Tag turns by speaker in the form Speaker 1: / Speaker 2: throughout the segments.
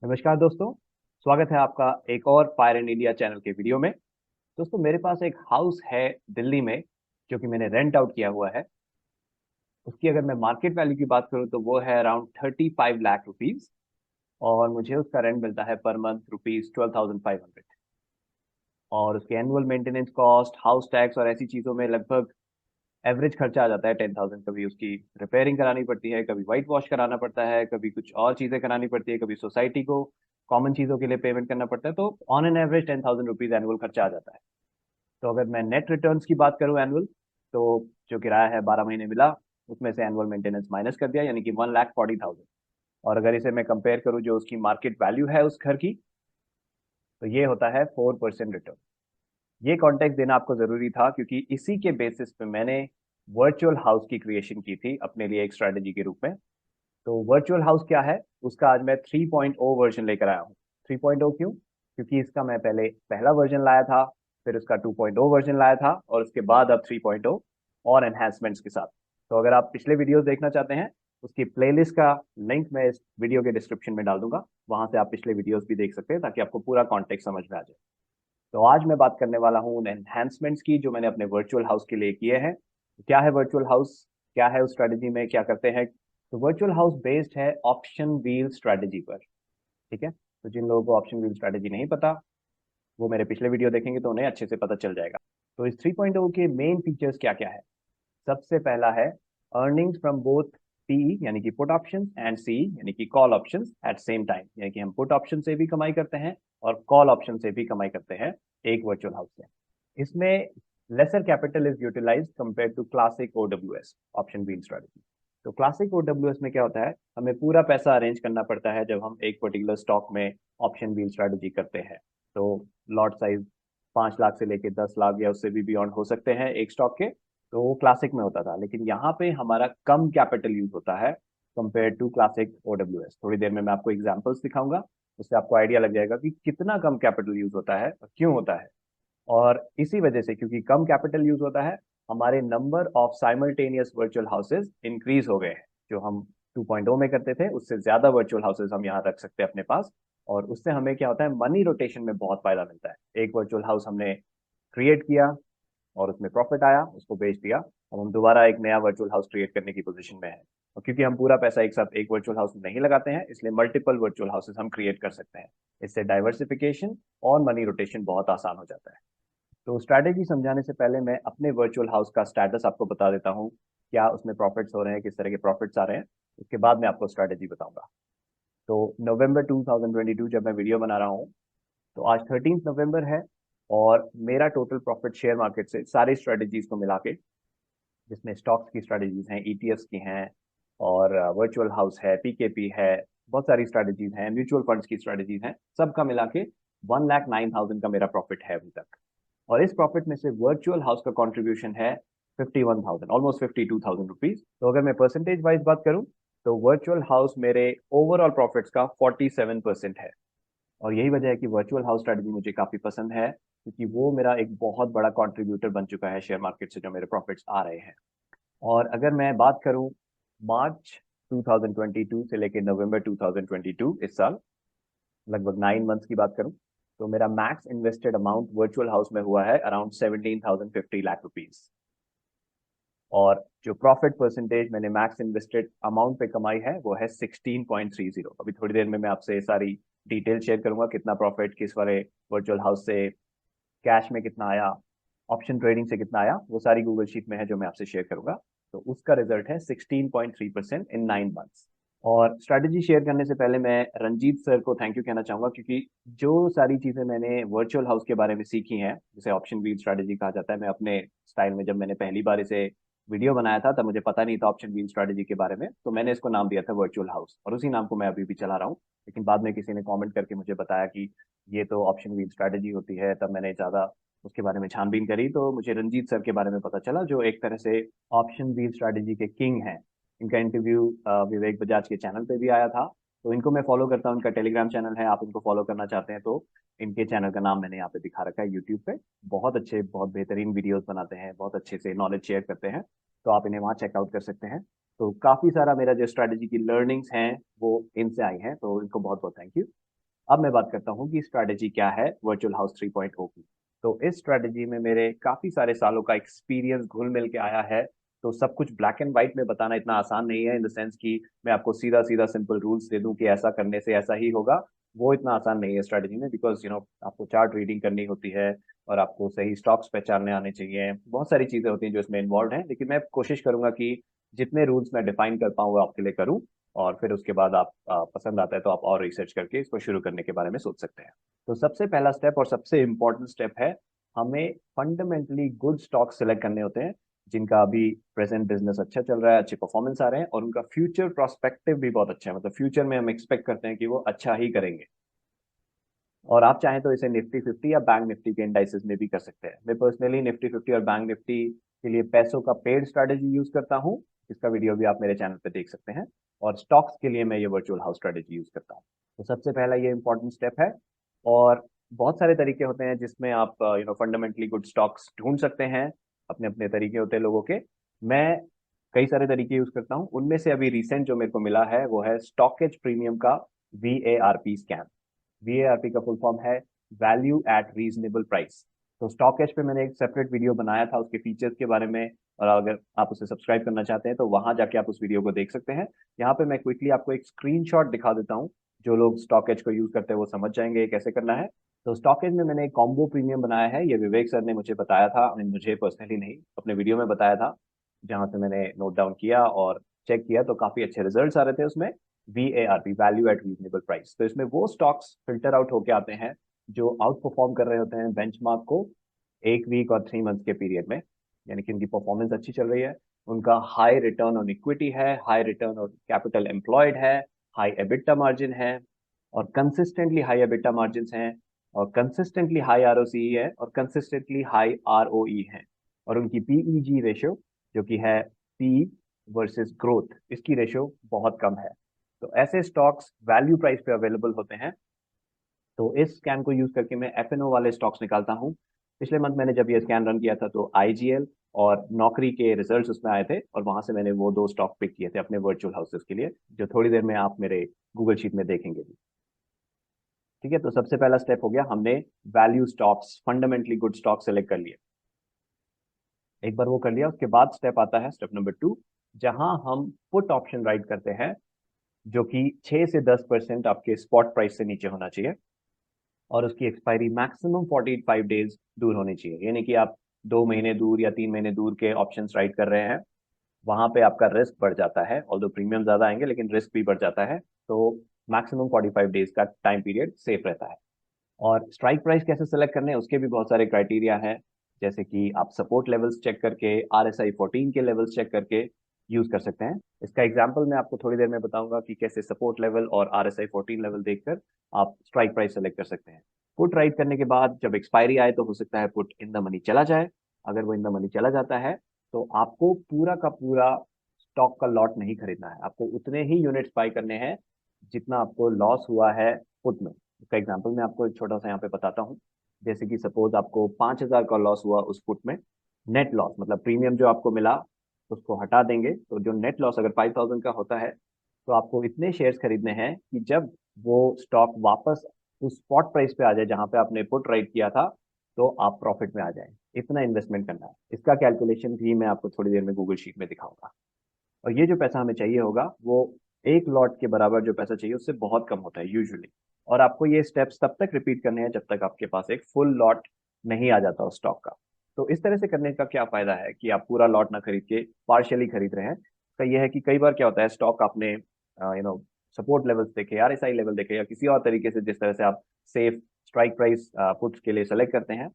Speaker 1: नमस्कार दोस्तों। स्वागत है आपका एक और फायर इन इंडिया चैनल के वीडियो में। दोस्तों, मेरे पास एक हाउस है दिल्ली में जो कि मैंने रेंट आउट किया हुआ है। उसकी अगर मैं मार्केट वैल्यू की बात करूं तो वो है अराउंड 35 लाख रुपीज। और मुझे उसका रेंट मिलता है पर मंथ ₹12,500। और उसके annual maintenance cost, house tax और ऐसी चीज़ों में लगभग एवरेज खर्चा आ जाता है 10,000। कभी उसकी रिपेयरिंग करानी पड़ती है, कभी वाइट वॉश कराना पड़ता है, कभी कुछ और चीज़ें करानी पड़ती है, कभी सोसाइटी को कॉमन चीज़ों के लिए पेमेंट करना पड़ता है। तो on an average 10,000 rupees annual खर्चा आ जाता है। तो अगर मैं नेट रिटर्न्स की बात करूं एनुअल, तो जो किराया है 12 महीने मिला, उसमें से एनुअल मेंटेनेंस माइनस कर दिया, यानी कि 1,40,000। और अगर इसे मैं कंपेयर करूं जो उसकी मार्केट वैल्यू है उस घर की, तो ये होता है 4% रिटर्न। ये कॉन्टेक्स्ट देना आपको जरूरी था क्योंकि इसी के बेसिस पे मैंने वर्चुअल हाउस की क्रिएशन की थी अपने लिए एक स्ट्रेटेजी के रूप में। तो वर्चुअल हाउस क्या है, उसका आज मैं 3.0 वर्जन लेकर आया हूँ। 3.0 क्यों? क्योंकि इसका मैं पहले पहला वर्जन लाया था, फिर उसका 2.0 वर्जन लाया था, और उसके बाद अब 3.0 और एनहेंसमेंट्स के साथ। तो अगर आप पिछले वीडियोस देखना चाहते हैं, उसकी प्लेलिस्ट का लिंक मैं इस वीडियो के डिस्क्रिप्शन में डाल दूंगा। वहां से आप पिछले वीडियोस भी देख सकते हैं ताकि आपको पूरा कॉन्टेक्स्ट समझ में आ जाए। तो आज मैं बात करने वाला हूँ उन एनहांसमेंट्स की जो मैंने अपने वर्चुअल हाउस के लिए किए हैं। तो क्या है वर्चुअल हाउस, क्या है उस स्ट्रेटेजी में क्या करते हैं? तो वर्चुअल हाउस बेस्ड है ऑप्शन व्हील स्ट्रेटेजी पर। ठीक है, तो जिन लोगों को ऑप्शन व्हील स्ट्रेटेजी नहीं पता, वो मेरे पिछले वीडियो देखेंगे तो उन्हें अच्छे से पता चल जाएगा। तो इस 3.0 के मेन फीचर्स क्या क्या है? सबसे पहला है अर्निंग्स फ्रॉम बोथ पी यानी कि पुट ऑप्शन एंड सी यानी कि call option at same time, यानी कि हम पुट ऑप्शन से भी कमाई करते हैं और कॉल ऑप्शन से भी कमाई करते हैं एक वर्चुअल हाउस से। इसमें lesser capital is utilised compare to classic OWS option wheel strategy. तो क्लासिक ओडब्ल्यूएस में क्या होता है, हमें पूरा पैसा अरेंज करना पड़ता है जब हम एक पर्टिकुलर स्टॉक में ऑप्शन व्हील स्ट्रेटजी करते हैं। तो लॉट साइज 5 लाख से लेके 10 लाख या उससे भी बियॉन्ड हो सकते हैं एक स्टॉक के। तो वो क्लासिक में होता था, लेकिन यहाँ पे हमारा कम कैपिटल यूज होता है कंपेयर टू क्लासिक ओडब्ल्यूएस। थोड़ी देर में मैं आपको एग्जांपल्स दिखाऊंगा, उससे आपको आइडिया लग जाएगा कि कितना कम कैपिटल यूज होता है और क्यों होता है। और इसी वजह से, क्योंकि कम कैपिटल यूज होता है, हमारे number of simultaneous virtual houses increase हो गए हैं। जो हम 2.0 में करते थे उससे ज्यादा वर्चुअल हाउसेज हम यहाँ रख सकते हैं अपने पास। और उससे हमें क्या होता है, मनी रोटेशन में बहुत फायदा मिलता है। एक वर्चुअल हाउस हमने क्रिएट किया और उसमें प्रॉफिट आया, उसको बेच दिया, अब हम दोबारा एक नया वर्चुअल हाउस क्रिएट करने की पोजीशन में है। और क्योंकि हम पूरा पैसा एक साथ एक वर्चुअल हाउस में नहीं लगाते हैं, इसलिए मल्टीपल वर्चुअल हाउसेस हम क्रिएट कर सकते हैं। इससे डाइवर्सिफिकेशन और मनी रोटेशन बहुत आसान हो जाता है। तो स्ट्रैटेजी समझाने से पहले मैं अपने वर्चुअल हाउस का स्टेटस आपको बता देता हूँ। क्या उसमें प्रॉफिट्स हो रहे हैं, किस तरह के प्रॉफिट्स आ रहे हैं, उसके बाद मैं आपको स्ट्रैटेजी बताऊंगा। तो नवंबर 2022 जब मैं वीडियो बना रहा हूँ, तो आज 13 नवंबर है। और मेरा टोटल प्रॉफिट शेयर मार्केट से सारी स्ट्रेटेजीज को मिला के, जिसमें स्टॉक्स की स्ट्रेटेजीज हैं, ईटीएफ्स की हैं, और वर्चुअल हाउस है, पीकेपी है, बहुत सारी स्ट्रेटेजीज हैं, म्यूचुअल फंड्स की स्ट्रेटेजीज हैं, सबका मिला के 1,09,000 का मेरा प्रॉफिट है अभी तक। और इस प्रॉफिट में से वर्चुअल हाउस का कंट्रीब्यूशन है 51,000, ऑलमोस्ट 52,000 रुपीज। तो अगर मैं परसेंटेज वाइज बात करूं, तो वर्चुअल हाउस मेरे ओवरऑल प्रॉफिट्स का 47% है। और यही वजह है कि वर्चुअल हाउस स्ट्रेटजी मुझे काफी पसंद है, क्योंकि वो मेरा एक बहुत बड़ा कंट्रीब्यूटर बन चुका है शेयर मार्केट से जो मेरे प्रॉफिट्स आ रहे हैं। और अगर मैं बात करूं मार्च 2022 से लेकर नवंबर 2022, इस साल लगभग 9 मंथ्स की बात करूं, तो मेरा max invested amount virtual house में हुआ है अराउंड 17,050 लाख रुपीज। और जो प्रॉफिट परसेंटेज मैंने मैक्स इन्वेस्टेड अमाउंट पे कमाई है वो है 16.30। अभी थोड़ी देर में मैं आपसे सारी डिटेल शेयर करूंगा, कितना प्रॉफिट किस वाले वर्चुअल हाउस से, कैश में कितना आया, ऑप्शन ट्रेडिंग से कितना आया, वो सारी गूगल शीट में है जो मैं आपसे शेयर करूंगा। तो उसका रिजल्ट है 16.3% इन 9 मंथ्स। और स्ट्रैटेजी शेयर करने से पहले मैं रंजीत सर को थैंक यू कहना चाहूंगा, क्योंकि जो सारी चीजें मैंने वर्चुअल हाउस के बारे में सीखी हैं, जिसे ऑप्शन व्हील स्ट्रैटेजी कहा जाता है, मैं अपने स्टाइल में जब मैंने पहली बार इसे वीडियो बनाया था तब मुझे पता नहीं था ऑप्शन व्हील स्ट्रैटेजी के बारे में, तो मैंने इसको नाम दिया था वर्चुअल हाउस, और उसी नाम को मैं अभी भी चला रहा हूँ। लेकिन बाद में किसी ने कॉमेंट करके मुझे बताया कि ये तो ऑप्शन व्हील स्ट्रैटेजी होती है, तब मैंने ज्यादा उसके बारे में छानबीन करी तो मुझे रंजीत सर के बारे में पता चला, जो एक तरह से ऑप्शन व्हील स्ट्रैटेजी के किंग हैं। इनका इंटरव्यू विवेक बजाज के चैनल पे भी आया था। तो इनको मैं फॉलो करता हूँ, इनका टेलीग्राम चैनल है, आप इनको फॉलो करना चाहते हैं तो इनके चैनल का नाम मैंने यहाँ पे दिखा रखा है यूट्यूब पे। बहुत अच्छे, बहुत बेहतरीन वीडियोस बनाते हैं, बहुत अच्छे से नॉलेज शेयर करते हैं, तो आप इन्हें वहाँ चेकआउट कर सकते हैं। तो काफी सारा मेरा जो स्ट्रैटेजी की लर्निंग्स हैं वो इनसे आई हैं, तो इनको बहुत बहुत थैंक यू। अब मैं बात करता हूँ कि स्ट्रैटेजी क्या है वर्चुअल हाउस 3.0 की। तो इस स्ट्रैटेजी में मेरे काफी सारे सालों का एक्सपीरियंस घुल मिल के आया है। तो सब कुछ ब्लैक एंड व्हाइट में बताना इतना आसान नहीं है, इन द सेंस कि मैं आपको सीधा सीधा सिंपल रूल्स दे दूं कि ऐसा करने से ऐसा ही होगा। वो इतना आसान नहीं है स्ट्रैटेजी में, बिकॉज आपको चार्ट रीडिंग करनी होती है और आपको सही स्टॉक्स पहचानने आने चाहिए। बहुत सारी चीजें होती हैं जो इसमें इन्वॉल्व हैं, लेकिन मैं कोशिश करूंगा कि जितने रूल्स मैं डिफाइन कर पाऊँ वो आपके लिए करूँ। और फिर उसके बाद आप पसंद आता है तो आप और रिसर्च करके इसको शुरू करने के बारे में सोच सकते हैं। तो सबसे पहला स्टेप और सबसे इंपॉर्टेंट स्टेप है, हमें फंडामेंटली गुड स्टॉक सेलेक्ट करने होते हैं जिनका अभी प्रेजेंट बिजनेस अच्छा चल रहा है, अच्छे परफॉर्मेंस आ रहे हैं और उनका फ्यूचर प्रोस्पेक्टिव भी बहुत अच्छा है। मतलब फ्यूचर में हम एक्सपेक्ट करते हैं कि वो अच्छा ही करेंगे। और आप चाहें तो इसे निफ्टी 50 या बैंक निफ्टी के इंडाइसेस में भी कर सकते हैं। मैं पर्सनली निफ्टी 50 और बैंक निफ्टी के लिए पैसों का पेड स्ट्रैटेजी यूज करता हूँ। इसका वीडियो भी आप मेरे चैनल पे देख सकते हैं। और स्टॉक्स के लिए मैं ये वर्चुअल हाउस स्ट्रैटेजी यूज करता हूँ। तो सबसे पहला ये इंपॉर्टेंट स्टेप है। और बहुत सारे तरीके होते हैं जिसमें आप फंडामेंटली गुड स्टॉक्स ढूंढ सकते हैं। अपने अपने तरीके होते हैं लोगों के। मैं कई सारे तरीके यूज करता हूँ। उनमें से अभी रिसेंट जो मेरे को मिला है वो है स्टॉकेज प्रीमियम का VARP स्कैम। VARP का फुल फॉर्म है वैल्यू एट रीजनेबल प्राइस। तो स्टॉक एज पे मैंने एक सेपरेट वीडियो बनाया था उसके फीचर्स के बारे में। और अगर आप उसे सब्सक्राइब करना चाहते हैं तो वहां जाके आप उस वीडियो को देख सकते हैं। यहाँ पे मैं क्विकली आपको एक स्क्रीनशॉट दिखा देता हूँ। जो लोग स्टॉक एज को यूज करते हैं वो समझ जाएंगे ये कैसे करना है। तो स्टॉक एज में मैंने एक कॉम्बो प्रीमियम बनाया है। ये विवेक सर ने मुझे बताया था, मुझे पर्सनली नहीं, अपने वीडियो में बताया था। जहां से मैंने नोट डाउन किया और चेक किया तो काफी अच्छे रिजल्ट्स आ रहे थे उसमें। VARP value eight reasonable price. तो इसमें वो स्टॉक्स फिल्टर आउट होके आते हैं जो आउट परफॉर्म कर रहे होते हैं बेंचमार्क को एक वीक और 3 मंथ के पीरियड में। यानी कि उनकी परफॉर्मेंस अच्छी चल रही है, उनका हाई रिटर्न ऑन इक्विटी है, high return on capital employed है, हाई एबिटा मार्जिन है और कंसिस्टेंटली हाई एबिटा मार्जिन हैं और कंसिस्टेंटली हाई ROCE है और कंसिस्टेंटली हाई ROE है। और उनकी PEG रेशियो जो कि है पी वर्सेस ग्रोथ, इसकी रेशियो बहुत कम है। तो ऐसे स्टॉक्स वैल्यू प्राइस पे अवेलेबल होते हैं। तो इस स्कैन को यूज करके मैं FNO वाले स्टॉक्स निकालता हूँ। पिछले मंथ मैंने जब ये स्कैन रन किया था तो IGL और नौकरी के रिजल्ट्स उसमें आए थे और वहां से मैंने वो दो स्टॉक पिक किए थे अपने वर्चुअल हाउसेस के लिए, जो थोड़ी देर में आप मेरे गूगल शीट में देखेंगे भी। ठीक है, तो सबसे पहला स्टेप हो गया, हमने value stocks fundamentally good stock select कर लिए। एक बार वो कर लिया उसके बाद स्टेप आता है स्टेप नंबर 2, जहां हम पुट ऑप्शन राइट करते हैं जो कि 6 से 10% आपके स्पॉट प्राइस से नीचे होना चाहिए और उसकी एक्सपायरी मैक्सिमम 45 डेज दूर होनी चाहिए। यानी कि आप 2 महीने दूर या 3 महीने दूर के ऑप्शंस राइट कर रहे हैं, वहां पे आपका रिस्क बढ़ जाता है। ऑल्दो प्रीमियम ज्यादा आएंगे लेकिन रिस्क भी बढ़ जाता है। तो मैक्सिमम 45 डेज का टाइम पीरियड सेफ रहता है। और स्ट्राइक प्राइस कैसे सेलेक्ट करने हैं उसके भी बहुत सारे क्राइटेरिया हैं। जैसे कि आप सपोर्ट लेवल्स चेक करके, RSI 14 के लेवल्स चेक करके यूज कर सकते हैं। इसका एग्जांपल मैं आपको थोड़ी देर में बताऊंगा कि कैसे सपोर्ट लेवल और RSI 14 लेवल देखकर आप स्ट्राइक प्राइस सेलेक्ट कर सकते हैं। पुट राइट करने के बाद जब एक्सपायरी आए तो हो सकता है पुट इन द मनी चला जाए। अगर वो इन द मनी चला जाता है तो आपको पूरा का पूरा स्टॉक का लॉट नहीं खरीदना है, आपको उतने ही यूनिट्स बाय करने हैं जितना आपको लॉस हुआ है पुट में। इसका एग्जांपल मैं आपको एक छोटा सा यहाँ पे बताता हूँ। जैसे कि सपोज आपको 5,000 का लॉस हुआ उस पुट में। नेट लॉस मतलब प्रीमियम जो आपको मिला उसको हटा देंगे तो जो नेट लॉस अगर 5,000 का होता है तो आपको इतने शेयर्स खरीदने हैं कि जब वो स्टॉक वापस उस स्पॉट प्राइस पे आ जाए जहां पे आपने पुट राइट किया था तो आप प्रॉफिट में आ जाए। इतना इन्वेस्टमेंट करना है। इसका कैलकुलेशन भी मैं आपको थोड़ी देर में गूगल शीट में दिखाऊंगा। और ये जो पैसा हमें चाहिए होगा वो एक लॉट के बराबर जो पैसा चाहिए उससे बहुत कम होता है यूजुअली। और आपको ये स्टेप्स तब तक रिपीट करने हैं जब तक आपके पास एक फुल लॉट नहीं आ जाता उस स्टॉक का। तो इस तरह से करने का क्या फायदा है कि आप पूरा लॉट ना खरीद के पार्शियली खरीद रहे हैं। तो ये है कि कई बार क्या होता है, स्टॉक आपने सपोर्ट लेवल्स देखे, RSI लेवल देखे या किसी और तरीके से जिस तरह से आप सेफ स्ट्राइक प्राइस पुट्स के लिए सेलेक्ट करते हैं,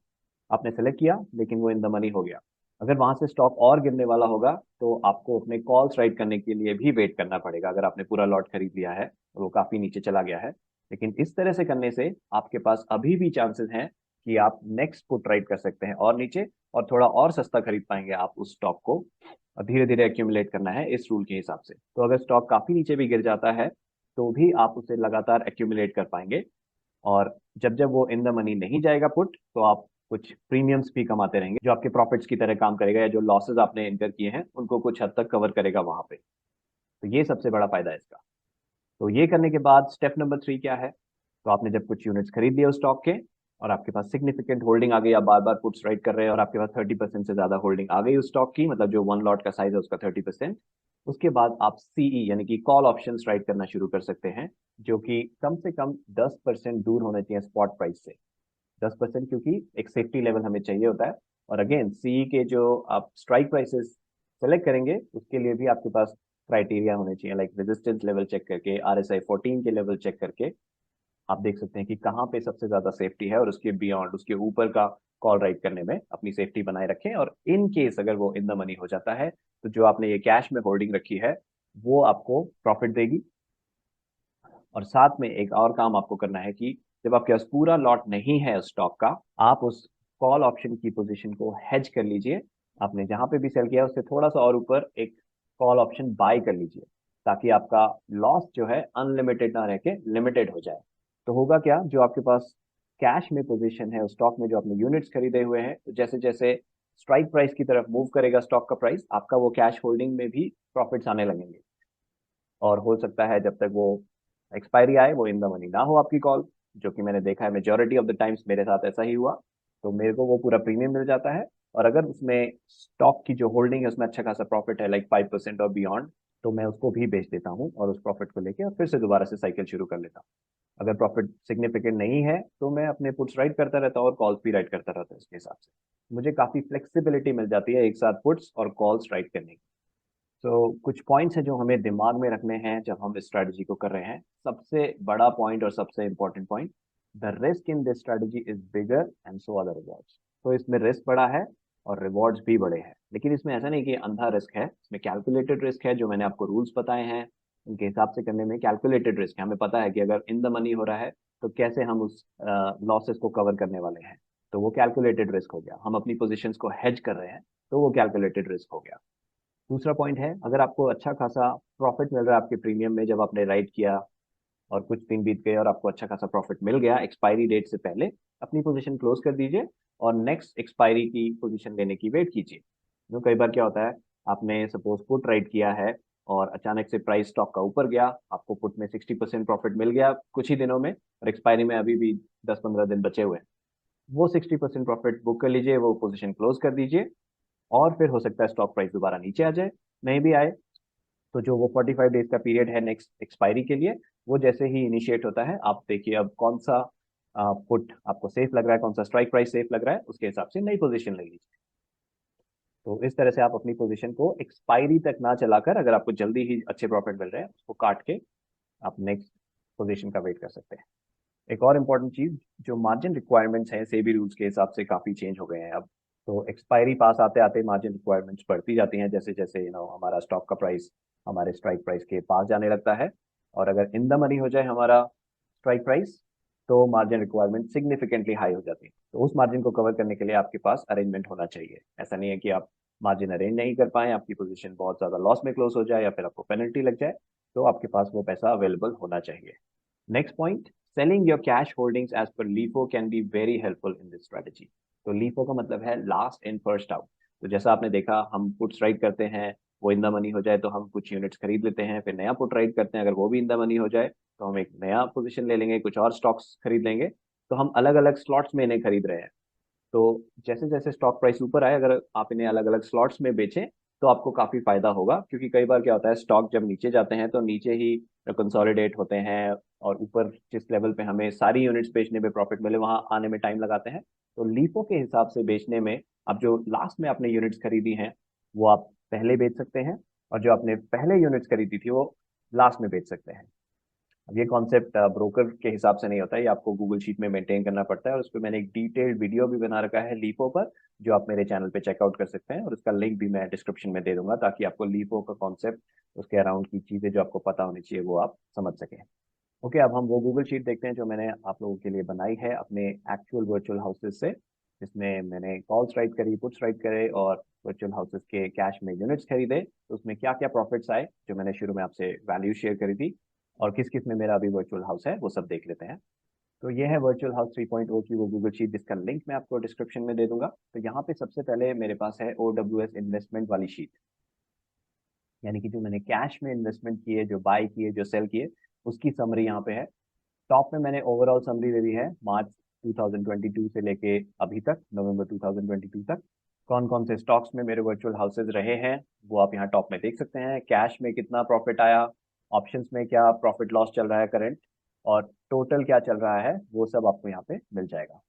Speaker 1: आपने सेलेक्ट किया लेकिन वो इन द मनी हो गया। अगर वहां से स्टॉक और गिरने वाला होगा तो आपको अपने कॉल्स राइट करने के लिए भी वेट करना पड़ेगा अगर आपने पूरा लॉट खरीद लिया है और वो काफी नीचे चला गया है। लेकिन इस तरह से करने से आपके पास अभी भी चांसेस हैं कि आप नेक्स्ट पुट राइट कर सकते हैं और नीचे और थोड़ा और सस्ता खरीद पाएंगे आप उस स्टॉक को। और धीरे धीरे एक्यूमुलेट करना है इस रूल के हिसाब से। तो अगर स्टॉक काफी नीचे भी गिर जाता है तो भी आप उसे लगातार एक्यूमुलेट कर पाएंगे। और जब जब वो इन द मनी नहीं जाएगा पुट तो आप कुछ प्रीमियम्स भी कमाते रहेंगे जो आपके प्रॉफिट्स की तरह काम करेगा, या जो लॉसेस आपने इनकर किए हैं उनको कुछ हद तक कवर करेगा वहां पे। तो ये सबसे बड़ा फायदा है इसका। तो ये करने के बाद स्टेप नंबर 3 क्या है? तो आपने जब कुछ यूनिट्स खरीद लिए उस स्टॉक के और आपके पास सिग्निफिकेंट होल्डिंग आ गई, आप बार बार पुट्स राइट कर रहे हैं और आपके पास 30% से ज्यादा होल्डिंग आ गई उस स्टॉक की, मतलब जो वन लॉट का साइज है उसका 30%, उसके बाद आप सीई यानी कि कॉल ऑप्शन राइट करना शुरू कर सकते हैं, जो कि कम से कम 10% दूर होने चाहिए स्पॉट प्राइस से। 10%, क्योंकि एक सेफ्टी लेवल हमें चाहिए होता है। और अगेन सीई के जो आप स्ट्राइक प्राइसेस सेलेक्ट करेंगे उसके लिए भी आपके पास क्राइटेरिया होने चाहिए, लाइक रेजिस्टेंस लेवल चेक करके, RSI 14 के लेवल चेक करके आप देख सकते हैं कि कहाँ पे सबसे ज्यादा सेफ्टी है, और उसके बियॉन्ड, उसके ऊपर का कॉल राइट करने में अपनी सेफ्टी बनाए रखें। और इन केस अगर वो इन द मनी हो जाता है तो जो आपने ये कैश में होल्डिंग रखी है वो आपको प्रॉफिट देगी। और साथ में एक और काम आपको करना है कि जब आपके पास पूरा लॉट नहीं है स्टॉक का, आप उस कॉल ऑप्शन की पोजीशन को हेज कर लीजिए। आपने जहां पे भी सेल किया उससे थोड़ा सा और ऊपर एक कॉल ऑप्शन बाय कर लीजिए, ताकि आपका लॉस जो है अनलिमिटेड ना रह के लिमिटेड हो जाए। तो होगा क्या, जो आपके पास कैश में पोजीशन है उस स्टॉक में, जो आपने यूनिट्स खरीदे हुए हैं, तो जैसे जैसे स्ट्राइक प्राइस की तरफ मूव करेगा स्टॉक का प्राइस, आपका वो कैश होल्डिंग में भी प्रॉफिट्स आने लगेंगे। और हो सकता है जब तक वो एक्सपायरी आए वो इन द मनी ना हो आपकी कॉल, जो कि मैंने देखा है मेजोरिटी ऑफ द टाइम्स मेरे साथ ऐसा ही हुआ। तो मेरे को वो पूरा प्रीमियम मिल जाता है। और अगर उसमें स्टॉक की जो होल्डिंग है उसमें अच्छा खासा प्रॉफिट है, लाइक 5% और बियॉन्ड, तो मैं उसको भी बेच देता हूँ और उस प्रॉफिट को लेके और फिर से दोबारा से साइकिल शुरू कर लेता हूँ। अगर प्रॉफिट सिग्निफिकेंट नहीं है तो मैं अपने पुट्स राइट करता रहता हूँ और कॉल्स भी राइट करता रहता हूँ। इसके हिसाब से मुझे काफी फ्लेक्सिबिलिटी मिल जाती है एक साथ पुट्स और कॉल्स राइट करने की। तो कुछ पॉइंट्स हैं जो हमें दिमाग में रखने हैं जब हम इस स्ट्रैटेजी को कर रहे हैं। सबसे बड़ा पॉइंट और सबसे important point, the risk in this strategy is bigger and so are the rewards. तो इसमें रिस्क बड़ा है और रिवॉर्ड्स भी बड़े हैं, लेकिन इसमें ऐसा नहीं कि अंधा रिस्क है, इसमें कैलकुलेटेड रिस्क है। जो मैंने आपको रूल्स बताए हैं उनके हिसाब से करने में कैलकुलेटेड रिस्क है। हमें पता है कि अगर इन द मनी हो रहा है तो कैसे हम उस लॉसेस को कवर करने वाले हैं, तो वो कैलकुलेटेड रिस्क हो गया। हम अपनी पोजिशन को हेज कर रहे हैं तो वो कैलकुलेटेड रिस्क हो गया। दूसरा पॉइंट है, अगर आपको अच्छा खासा प्रॉफिट मिल रहा है आपके प्रीमियम में जब आपने राइट किया और कुछ दिन बीत गए और आपको अच्छा खासा प्रॉफिट मिल गया एक्सपायरी डेट से पहले, अपनी पोजीशन क्लोज कर दीजिए और नेक्स्ट एक्सपायरी की पोजीशन लेने की वेट कीजिए। क्यों, कई बार क्या होता है, आपने सपोज पुट राइट किया है और अचानक से प्राइस स्टॉक का ऊपर गया, आपको पुट में 60% प्रॉफिट मिल गया कुछ ही दिनों में, और एक्सपायरी में अभी भी 10-15 दिन बचे हुए हैं। वो 60% प्रॉफिट बुक कर लीजिए, वो पोजीशन क्लोज कर दीजिए, और फिर हो सकता है स्टॉक प्राइस दोबारा नीचे आ जाए। नहीं भी आए तो जो वो 45 डेज का पीरियड है नेक्स्ट एक्सपायरी के लिए, वो जैसे ही इनिशिएट होता है आप देखिए अब कौन सा पुट आपको सेफ लग रहा है, कौन सा स्ट्राइक प्राइस सेफ लग रहा है, उसके हिसाब से नई पोजीशन ले लीजिए। तो इस तरह से आप अपनी पोजीशन को एक्सपायरी तक ना चलाकर, अगर आपको जल्दी ही अच्छे प्रॉफिट मिल रहे हैं, उसको काट के आप नेक्स्ट पोजीशन का वेट कर सकते हैं। एक और इम्पोर्टेंट चीज, जो मार्जिन रिक्वायरमेंट्स हैं सेबी रूल्स के हिसाब से काफी चेंज हो गए हैं अब। तो एक्सपायरी पास आते आते मार्जिन रिक्वायरमेंट्स बढ़ती जाती हैं, जैसे जैसे हमारा स्टॉक का प्राइस हमारे स्ट्राइक प्राइस के पास जाने लगता है। और अगर इन द मनी हो जाए हमारा स्ट्राइक प्राइस, तो मार्जिन रिक्वायरमेंट सिग्निफिकेंटली हाई हो जाती है। तो उस मार्जिन को कवर करने के लिए आपके पास अरेंजमेंट होना चाहिए। ऐसा नहीं है कि आप मार्जिन अरेंज नहीं कर पाए, आपकी पोजीशन बहुत ज्यादा लॉस में क्लोज हो जाए या फिर आपको पेनल्टी लग जाए, तो आपके पास वो पैसा अवेलेबल होना चाहिए। Next point, selling your cash holdings as per LIFO can be very helpful in this strategy. तो लीफो का मतलब है लास्ट इन फर्स्ट आउट। तो जैसा आपने देखा, हम पुट्स राइट करते हैं, वो इन द मनी हो जाए तो हम कुछ यूनिट्स खरीद लेते हैं, फिर नया पुट राइट करते हैं, अगर वो भी इन द मनी हो जाए तो हम एक नया पोजीशन ले लेंगे, कुछ और स्टॉक्स खरीद लेंगे। तो हम अलग अलग स्लॉट्स में इन्हें खरीद रहे हैं। तो जैसे जैसे स्टॉक प्राइस ऊपर आए, अगर आप इन्हें अलग अलग स्लॉट्स में बेचें तो आपको काफी फायदा होगा, क्योंकि कई बार क्या होता है, स्टॉक जब नीचे जाते हैं तो नीचे ही कंसोलिडेट होते हैं, और ऊपर जिस लेवल पे हमें सारी यूनिट्स बेचने में प्रॉफिट मिले वहां आने में टाइम लगाते हैं। तो लीफो के हिसाब से बेचने में, आप जो लास्ट में आपने यूनिट्स खरीदी हैं वो आप पहले बेच सकते हैं, और जो आपने पहले यूनिट्स खरीदी थी वो लास्ट में बेच सकते हैं। अब ये कॉन्सेप्ट ब्रोकर के हिसाब से नहीं होता है, ये आपको गूगल शीट में मेंटेन करना पड़ता है, और उस पर मैंने एक डिटेल्ड वीडियो भी बना रखा है लीफो पर, जो आप मेरे चैनल पे चेकआउट कर सकते हैं, और उसका लिंक भी मैं डिस्क्रिप्शन में दे दूंगा, ताकि आपको लीफो का कॉन्सेप्ट, उसके अराउंड की चीजें जो आपको पता होनी चाहिए वो आप समझ सकें। ओके, अब हम वो गूगल शीट देखते हैं जो मैंने आप लोगों के लिए बनाई है अपने एक्चुअल वर्चुअल हाउसेज से, जिसमें मैंने कॉल्स राइट करी, पुट्स राइट करे, और वर्चुअल हाउसेज के कैश में यूनिट्स खरीदे, तो उसमें क्या क्या प्रॉफिट्स आए, जो मैंने शुरू में आपसे वैल्यू शेयर करी थी, और किस किस में मेरा अभी वर्चुअल हाउस है, वो सब देख लेते हैं। तो ये है वर्चुअल हाउस 3.0 की वो गूगल शीट, जिसका लिंक मैं आपको डिस्क्रिप्शन में दे दूंगा। तो यहाँ पे सबसे पहले मेरे पास है OWS इन्वेस्टमेंट वाली शीट, यानी कि जो मैंने कैश में इन्वेस्टमेंट किए, जो बाय किए, जो सेल किए, उसकी समरी यहाँ पे है। टॉप में मैंने ओवरऑल समरी दे दी है मार्च 2022 से लेके अभी तक नवंबर 2022 तक। कौन कौन से स्टॉक्स में मेरे वर्चुअल हाउसेज रहे हैं वो आप यहाँ टॉप में देख सकते हैं। कैश में कितना प्रॉफिट आया, ऑप्शंस में क्या प्रॉफिट लॉस चल रहा है करंट, और टोटल क्या चल रहा है वो सब आपको यहाँ पे मिल जाएगा।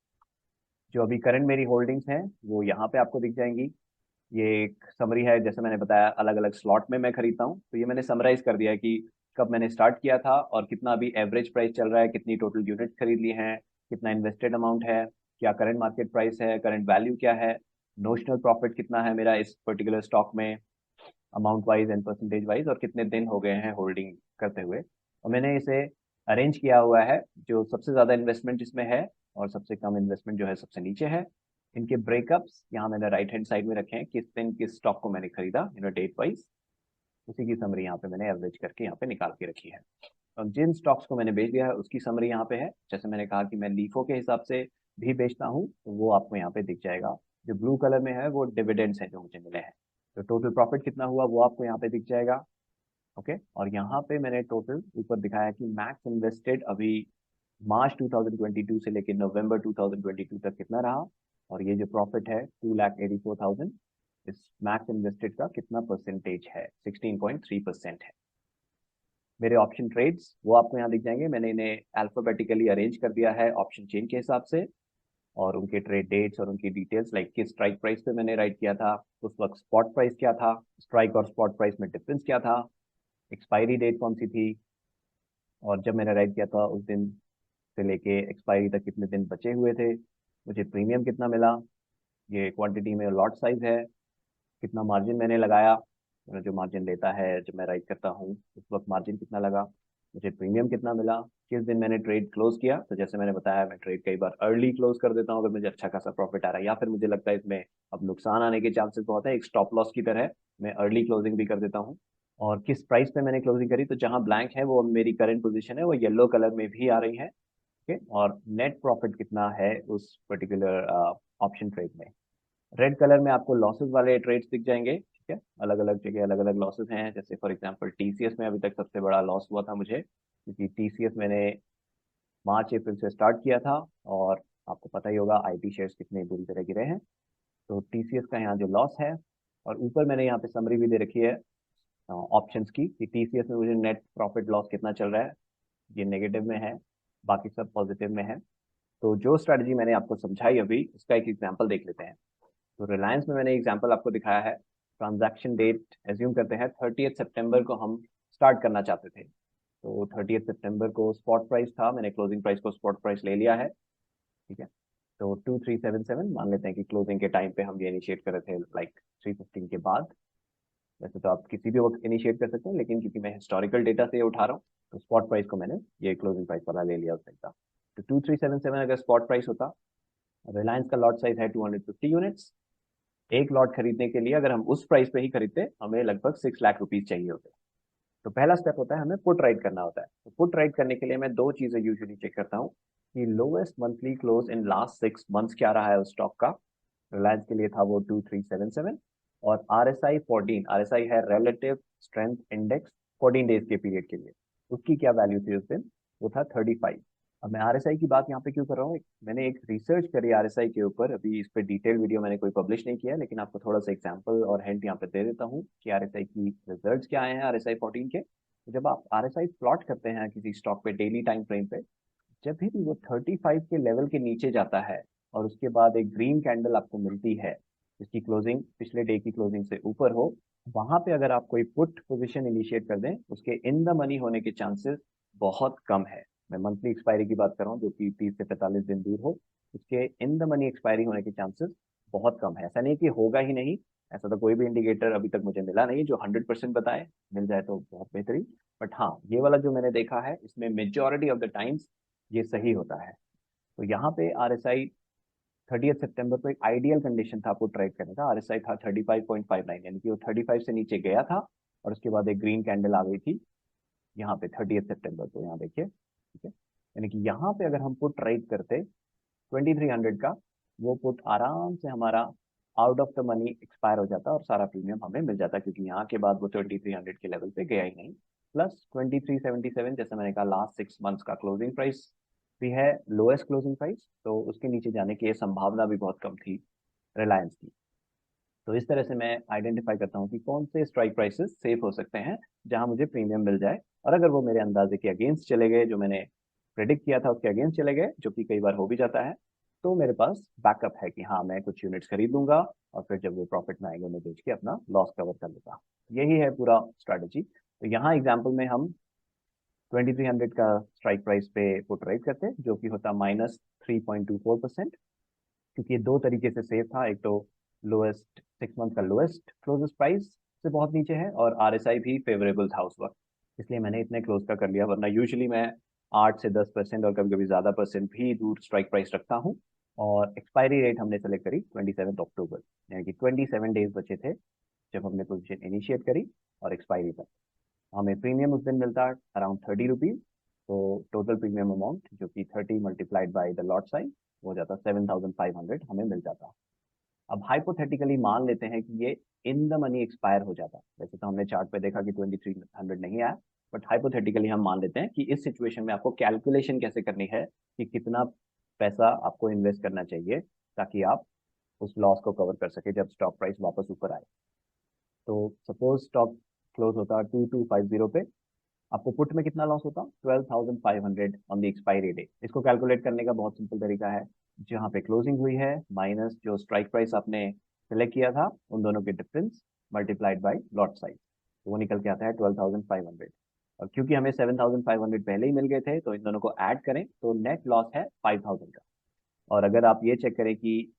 Speaker 1: जो अभी करंट मेरी होल्डिंग्स हैं वो यहाँ पे आपको दिख जाएंगी। ये एक समरी है, जैसे मैंने बताया अलग अलग स्लॉट में मैं खरीदता हूँ, तो ये मैंने समराइज कर दिया कि कब मैंने स्टार्ट किया था और कितना अभी एवरेज प्राइस चल रहा है, कितनी टोटल यूनिट खरीद ली हैं, कितना इन्वेस्टेड अमाउंट है, क्या करंट मार्केट प्राइस है, करंट वैल्यू क्या है, नोशनल प्रॉफिट कितना है मेरा इस पर्टिकुलर स्टॉक में amount wise and percentage wise, और कितने दिन हो गए हैं होल्डिंग करते हुए। और मैंने इसे अरेंज किया हुआ है, जो सबसे ज़्यादा इन्वेस्टमेंट जिसमें है और सबसे कम इन्वेस्टमेंट जो है सबसे नीचे है। इनके ब्रेकअप्स यहाँ मैंने राइट हैंड साइड में रखे हैं, किस दिन किस स्टॉक को मैंने खरीदा डेट वाइज, उसी की समरी यहाँ पे मैंने एवरेज करके यहाँ पे निकाल के रखी है। और जिन स्टॉक्स को मैंने बेच दिया है उसकी समरी यहाँ पे है। जैसे मैंने कहा कि मैं लीफो के हिसाब से भी बेचता हूँ, तो वो आपको यहाँ पे दिख जाएगा। जो ब्लू कलर में है वो डिविडेंड्स हैं जो मुझे मिले हैं। तो टोटल प्रॉफिट कितना हुआ वो आपको यहाँ पे दिख जाएगा। ओके, और यहाँ पे मैंने टोटल ऊपर दिखाया कि मैक्स इन्वेस्टेड अभी मार्च 2022 से लेकर नवंबर 2022 तक कितना रहा, और ये जो प्रॉफिट है 2,84,000, इस मैक्स इन्वेस्टेड का कितना परसेंटेज है, 16.3% है। मेरे ऑप्शन ट्रेड्स वो आपको यहाँ दिख जाएंगे। मैंने इन्हें अल्फाबेटिकली अरेंज कर दिया है ऑप्शन चेन के हिसाब से, और उनके ट्रेड डेट्स और उनकी डिटेल्स, लाइक किस स्ट्राइक प्राइस पे मैंने राइट किया था, उस वक्त स्पॉट प्राइस क्या था, स्ट्राइक और स्पॉट प्राइस में डिफरेंस क्या था, एक्सपायरी डेट कौन सी थी, और जब मैंने राइट किया था उस दिन से लेके एक्सपायरी तक कितने दिन बचे हुए थे, मुझे प्रीमियम कितना मिला, ये क्वांटिटी में लॉट साइज है, कितना मार्जिन मैंने लगाया, मेरा जो मार्जिन लेता है जब मैं राइट करता हूँ उस वक्त मार्जिन कितना लगा, मुझे प्रीमियम कितना मिला, किस दिन मैंने ट्रेड क्लोज किया। तो जैसे मैंने बताया मैं ट्रेड कई बार अर्ली क्लोज कर देता हूँ अगर मुझे अच्छा खासा प्रॉफिट आ रहा है, या फिर मुझे लगता है इसमें अब नुकसान आने के चांसेस बहुत है, एक स्टॉप लॉस की तरह मैं अर्ली क्लोजिंग भी कर देता हूँ। और किस प्राइस पे मैंने क्लोजिंग करी, तो जहां ब्लैंक है वो मेरी करंट पोजीशन है, वो येलो कलर में भी आ रही है। ओके, और नेट प्रॉफिट कितना है उस पर्टिकुलर ऑप्शन ट्रेड में। रेड कलर में आपको लॉसेस वाले ट्रेड्स दिख जाएंगे, ठीक है, अलग अलग जगह अलग अलग लॉसेस हैं। जैसे फॉर एग्जांपल टीसीएस में अभी तक सबसे बड़ा लॉस हुआ था मुझे, क्योंकि टीसीएस मैंने मार्च अप्रैल से स्टार्ट किया था, और आपको पता ही होगा आईटी शेयर्स कितने बुरी तरह गिरे हैं। तो टीसीएस का यहाँ जो लॉस है, और ऊपर मैंने यहाँ पे समरी भी दे रखी है ऑप्शंस की कि टीसीएस में मुझे नेट प्रॉफिट लॉस कितना चल रहा है, ये नेगेटिव में है, बाकी सब पॉजिटिव में है। तो जो स्ट्रेटजी मैंने आपको समझाई अभी उसका एक एग्जांपल देख लेते हैं। तो रिलायंस में मैंने एग्जांपल आपको दिखाया है, ट्रांजैक्शन डेट एज्यूम करते हैं 30 सितंबर को हम स्टार्ट करना चाहते थे। तो 30 सितंबर को स्पॉट प्राइस था, मैंने क्लोजिंग प्राइस को स्पॉट प्राइस ले लिया है, ठीक है। तो 2377 मान लेते हैं कि क्लोजिंग के टाइम पे हम ये इनिशिएट कर रहे थे, लाइक 315 के बाद। वैसे तो आप किसी भी वक्त इनिशिएट कर सकते हैं, लेकिन क्योंकि मैं हिस्टोरिकल डेटा से ये उठा रहा हूँ तो स्पॉट प्राइस को मैंने ये क्लोजिंग प्राइस वाला ले लिया उस टाइम का। तो 2377 अगर स्पॉट प्राइस होता, रिलायंस का लॉट साइज है 250 यूनिट्स, एक लॉट खरीदने के लिए अगर हम उस प्राइस पे ही खरीदते हमें लगभग 6 लाख रुपीज चाहिए होते। तो पहला स्टेप होता है हमें पुट राइट करना होता है। तो पुट राइट करने के लिए मैं दो चीजें यूजुअली चेक करता हूँ कि lowest monthly close in last 6 months क्या रहा है उस स्टॉक का। रिलायंस के लिए था वो 2377, और RSI 14, RSI है रिलेटिव स्ट्रेंथ इंडेक्स, 14 डेज के पीरियड के लिए, उसकी क्या वैल्यू थी उस दिन, वो था 35। अब मैं RSI की बात यहाँ पे क्यों कर रहा हूँ, मैंने एक रिसर्च करी RSI के ऊपर, अभी इस पे डिटेल वीडियो मैंने कोई पब्लिश नहीं किया, लेकिन आपको थोड़ा सा एग्जांपल और हिंट यहाँ पे दे देता हूँ कि RSI की रिजल्ट्स क्या आए हैं RSI 14 के। तो जब आप RSI प्लॉट करते हैं किसी स्टॉक पे डेली टाइम फ्रेम पे, जब भी वो 35 के लेवल के नीचे जाता है और उसके बाद एक ग्रीन कैंडल आपको मिलती है जिसकी क्लोजिंग पिछले डे की क्लोजिंग से ऊपर हो, वहां पे अगर आप कोई पुट पोजीशन इनिशिएट कर दें, उसके इन द मनी होने के चांसेस बहुत कम है। मैं मंथली एक्सपायरी की बात कर रहा हूँ जो कि 30 से 45 दिन दूर हो, उसके इन द मनी एक्सपायरी होने के चांसेस बहुत कम है। ऐसा नहीं कि होगा ही नहीं, ऐसा तो कोई भी इंडिकेटर अभी तक मुझे मिला नहीं जो 100% बताए, मिल जाए तो बहुत बेहतरीन। बट हाँ, ये वाला जो मैंने देखा है इसमें मेजोरिटी ऑफ द टाइम्स ये सही होता है। तो यहाँ पे RSI 30 सितंबर को एक आइडियल कंडीशन था आपको ट्रेड करने का। RSI था 35.59, यानी कि वो 35 से नीचे गया था और उसके बाद एक ग्रीन कैंडल आ गई थी यहाँ पे 30 सितंबर को, यहाँ देखिए, ठीक है। यानी कि यहाँ पे अगर हम पुट ट्रेड करते 2300 का, वो पुट आराम से हमारा out of the money expire हो जाता और सारा प्रीमियम हमें मिल जाता, क्योंकि यहाँ के बाद वो 2300 के लेवल पे गया ही नहीं। प्लस 2377, जैसे मैंने कहा लास्ट 6 मंथ्स का क्लोजिंग प्राइस भी है, लोएस्ट क्लोजिंग प्राइस, तो उसके नीचे जाने की ये संभावना भी बहुत कम थी रिलायंस की। तो इस तरह से मैं आइडेंटिफाई करता हूँ कि कौन से स्ट्राइक प्राइसेस सेफ हो सकते हैं जहां मुझे प्रीमियम मिल जाए, और अगर वो मेरे अंदाजे के अगेंस्ट चले गए, जो मैंने प्रेडिक्ट किया था उसके अगेंस्ट चले गए, जो कि कई बार हो भी जाता है, तो मेरे पास बैकअप है कि हाँ, मैं कुछ यूनिट्स खरीद लूंगा और फिर जब वो प्रॉफिट में आएंगे उन्हें बेच के अपना लॉस कवर कर लूंगा। यही है पूरा स्ट्रैटेजी। तो यहाँ एग्जाम्पल में हम 2300 का स्ट्राइक प्राइस पे पुट राइट करते हैं, जो कि होता -3.24%, क्योंकि ये दो तरीके से सेफ था। एक तो लोएस्ट 6 मंथ का लोएस्ट क्लोजेस्ट प्राइस से बहुत नीचे है, और आरएसआई भी फेवरेबल था उस वक्त, इसलिए मैंने इतने क्लोज का कर लिया, वरना यूजुअली मैं 8 से 10% और कभी कभी ज़्यादा परसेंट भी दूर स्ट्राइक प्राइस रखता हूँ। और एक्सपायरी रेट हमने सेलेक्ट करी 27 अक्टूबर, यानी कि 27 डेज बचे थे जब हमने पोजिशन इनिशिएट करी और एक्सपायरी तक। हमें प्रीमियम उस दिन मिलता अराउंड 30 रुपीज़, तो टोटल प्रीमियम अमाउंट जो कि 30 multiplied by the lot size हो जाता 7500 हमें मिल जाता। अब हाइपोथेटिकली मान लेते हैं कि ये इन द मनी एक्सपायर हो जाता। वैसे तो हमने चार्ट पे देखा कि 2300 नहीं आया, बट हाइपोथेटिकली हम मान लेते हैं कि इस सिचुएशन में आपको कैलकुलेशन कैसे करनी है कि कितना पैसा आपको इन्वेस्ट करना चाहिए ताकि आप उस लॉस को कवर कर सके जब स्टॉक प्राइस वापस ऊपर आए। तो सपोज स्टॉक क्लोज होता 2250 पे, आपको पुट में कितना लॉस होता 12,500 ऑन द एक्सपायरी डे। इसको कैलकुलेट करने का बहुत सिंपल तरीका है, जहाँ पे क्लोजिंग हुई है माइनस जो स्ट्राइक प्राइस आपने सेलेक्ट किया था उन दोनों के difference multiplied by lot size, तो वो निकल के आता है 12,500। और क्योंकि हमें 7,500 पहले ही मिल गए थे, तो इन दोनों को ऐड करें तो नेट लॉस है 5,000 का। और अगर आप ये चेक करें कि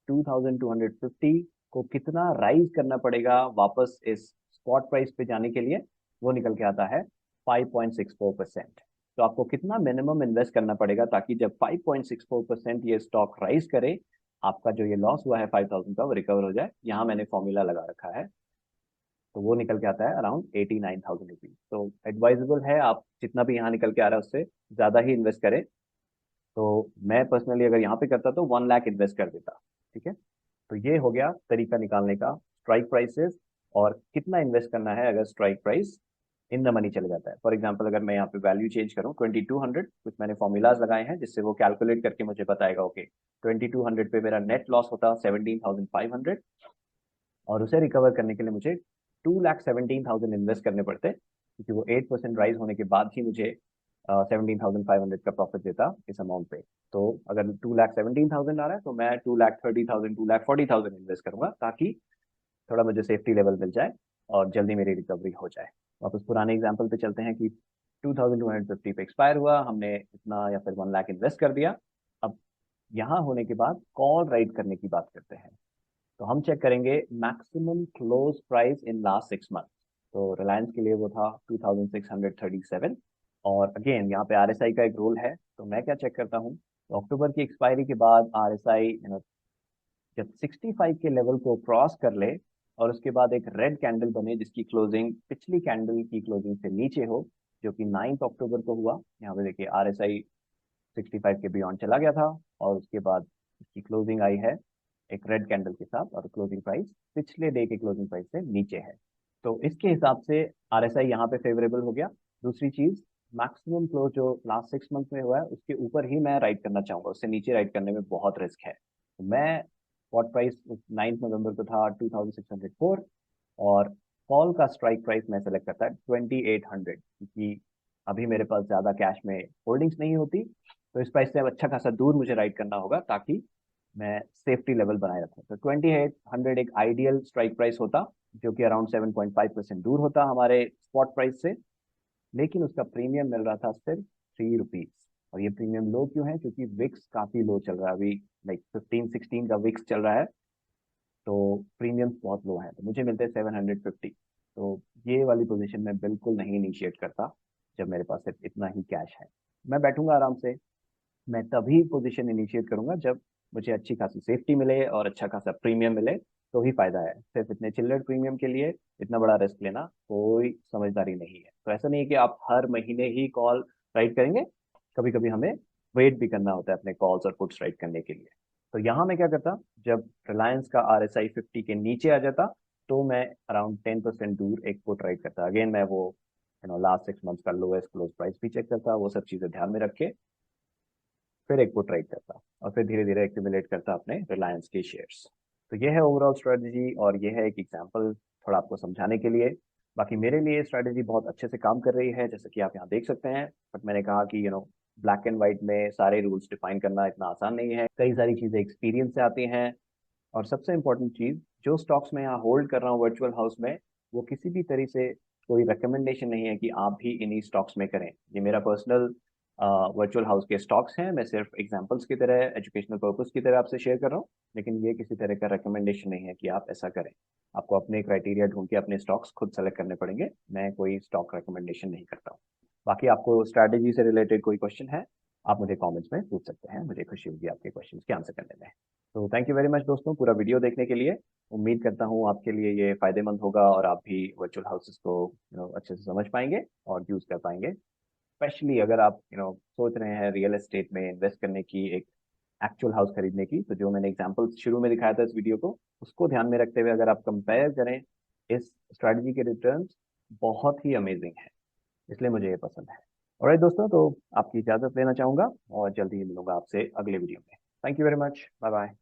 Speaker 1: 2250 को कितना राइज करना पड़ेगा वापस इस स्पॉट प्राइस पे जाने के लिए, वो निकल के आता है 5.64%। तो आपको कितना मिनिमम इन्वेस्ट करना पड़ेगा ताकि जब 5.64% ये स्टॉक राइज करे, आपका जो ये लॉस हुआ है 5,000 का वो रिकवर हो जाए। यहाँ मैंने फॉर्मूला लगा रखा है, तो वो निकल के आता है अराउंड 89,000 रुपीज। तो एडवाइजेबल है आप जितना भी यहाँ निकल के आ रहा है उससे ज्यादा ही इन्वेस्ट करें। तो मैं पर्सनली अगर यहाँ पे करता तो 1 लाख इन्वेस्ट कर देता। ठीक है, तो ये हो गया तरीका निकालने का स्ट्राइक प्राइसेस और कितना इन्वेस्ट करना है अगर strike price in the money चले जाता है। फॉर एग्जांपल अगर मैं यहाँ पे वैल्यू चेंज करूँ 2200, कुछ मैंने फॉर्मूलाज लगाए हैं जिससे वो कैलकुलेट करके मुझे बताएगा ओके 2200 पे मेरा नेट लॉस होता 17,500, और उसे रिकवर करने के लिए मुझे 2,17,000 इन्वेस्ट करने पड़ते, क्योंकि वो 8% राइज होने के बाद ही मुझे 17,500 का प्रॉफिट देता इस अमाउंट पे। तो अगर 2,17,000 आ रहा है तो मैं 2,30,000 2,40,000 इन्वेस्ट करूंगा ताकि थोड़ा मुझे सेफ्टी लेवल मिल जाए और जल्दी मेरी रिकवरी हो जाए। वापस पुराने एग्जाम्पल पे चलते हैं कि 2250 पे एक्सपायर हुआ, हमने इतना या फिर 1 लाख इन्वेस्ट कर दिया। अब यहाँ होने के बाद कॉल राइट करने की बात करते हैं, तो हम चेक करेंगे maximum close price in last 6 month. तो रिलायंस के लिए वो था 2637। और अगेन यहाँ पे आरएसआई का एक रोल है, तो मैं क्या चेक करता हूँ, तो अक्टूबर की एक्सपायरी के बाद आरएसआई जब 65 के लेवल को क्रॉस कर ले और उसके बाद एक रेड कैंडल बने जिसकी क्लोजिंग पिछली कैंडल की क्लोजिंग से नीचे हो, जो कि 9 अक्टूबर को हुआ। यहाँ पे देखिए आरएसआई 65 के बियॉन्ड चला गया था और उसके बाद इसकी क्लोजिंग आई है एक रेड कैंडल के साथ, और क्लोजिंग प्राइस पिछले डे के क्लोजिंग प्राइस से नीचे है। तो इसके हिसाब से आरएसआई यहाँ पे फेवरेबल हो गया। दूसरी चीज, मैक्सिमम क्लोज जो लास्ट 6 मंथ में हुआ है उसके ऊपर ही मैं राइट करना चाहूंगा, उससे नीचे राइट करने में बहुत रिस्क है। तो मैं स्पॉट प्राइस 9 नवंबर को था 2604, और कॉल का स्ट्राइक प्राइस मैं सेलेक्ट करता है 2800, क्योंकि अभी मेरे पास ज्यादा कैश में होल्डिंग्स नहीं होती, तो इस प्राइस से अब अच्छा खासा दूर मुझे राइट करना होगा ताकि मैं सेफ्टी लेवल बनाए रखूं। तो 2800 एक आइडियल स्ट्राइक प्राइस होता, जो कि अराउंड 7.5% दूर होता हमारे स्पॉट प्राइस से, लेकिन उसका प्रीमियम मिल रहा था सिर्फ 3 रुपीज। और ये प्रीमियम लो क्यों है, क्योंकि विक्स काफी लो चल रहा है अभी, लाइक 15-16 का विक्स चल रहा है, तो प्रीमियम्स बहुत लो है, तो मुझे मिलते हैं 750। तो ये वाली पोजीशन में बिल्कुल नहीं इनिशिएट करता जब मेरे पास सिर्फ इतना ही कैश है। मैं बैठूंगा आराम से, मैं तभी पोजीशन इनिशिएट करूंगा जब मुझे अच्छी खासी सेफ्टी मिले और अच्छा खासा प्रीमियम मिले, तो ही फायदा है। सिर्फ इतने चिल्लर प्रीमियम के लिए इतना बड़ा रिस्क लेना कोई समझदारी नहीं है। तो ऐसा नहीं है कि आप हर महीने ही कॉल राइट करेंगे, कभी कभी हमें वेट भी करना होता है अपने कॉल्स और पुट्स राइट करने के लिए। तो यहाँ मैं क्या करता, जब रिलायंस का RSI 50 के नीचे आ जाता, तो मैं अराउंड 10% दूर एक पुट राइट करता। अगेन मैं वो लास्ट 6 मंथ्स का लोएस्ट क्लोज प्राइस भी चेक करता, वो सब चीज़ें ध्यान में रख के फिर एक पुट ट्रेड करता और फिर धीरे धीरे एक्यूमुलेट करता अपने रिलायंस के शेयर्स। तो ये है ओवरऑल स्ट्रेटजी और ये है एक एग्जांपल थोड़ा आपको समझाने के लिए। बाकी मेरे लिए स्ट्रेटजी बहुत अच्छे से काम कर रही है, जैसे कि आप यहाँ देख सकते हैं। बट मैंने कहा कि ब्लैक एंड व्हाइट में सारे रूल्स डिफाइन करना इतना आसान नहीं है, कई सारी चीज़ें एक्सपीरियंस से आती हैं। और सबसे इंपॉर्टेंट चीज़, जो स्टॉक्स मैं यहाँ होल्ड कर रहा हूँ वर्चुअल हाउस में, वो किसी भी तरह से कोई रिकमेंडेशन नहीं है कि आप भी इन्हीं स्टॉक्स में करें। ये मेरा पर्सनल वर्चुअल हाउस के स्टॉक्स हैं, मैं सिर्फ एग्जांपल्स की तरह, एजुकेशनल पर्पस की तरह आपसे शेयर कर रहा हूँ। लेकिन ये किसी तरह का रिकमेंडेशन नहीं है कि आप ऐसा करें। आपको अपने क्राइटेरिया ढूंढ के अपने स्टॉक्स खुद सेलेक्ट करने पड़ेंगे, मैं कोई स्टॉक रिकमेंडेशन नहीं करता हूँ। बाकी आपको स्ट्रैटेजी से रिलेटेड कोई क्वेश्चन है, आप मुझे कमेंट्स में पूछ सकते हैं, मुझे खुशी होगी आपके क्वेश्चन के आंसर करने में। तो थैंक यू वेरी मच दोस्तों पूरा वीडियो देखने के लिए। उम्मीद करता हूँ आपके लिए ये फायदेमंद होगा और आप भी वर्चुअल हाउसेस को अच्छे से समझ पाएंगे और यूज कर पाएंगे। स्पेशली अगर आप सोच रहे हैं रियल एस्टेट में इन्वेस्ट करने की, एक एक्चुअल हाउस खरीदने की, तो जो मैंने एग्जांपल शुरू में दिखाया था इस वीडियो को, उसको ध्यान में रखते हुए अगर आप कंपेयर करें, इस स्ट्रेटजी के रिटर्न्स बहुत ही अमेजिंग है, इसलिए मुझे ये पसंद है। और दोस्तों, तो आपकी इजाजत लेना चाहूंगा और जल्दी ही मिलूंगा आपसे अगले वीडियो में। Thank you very much, bye bye.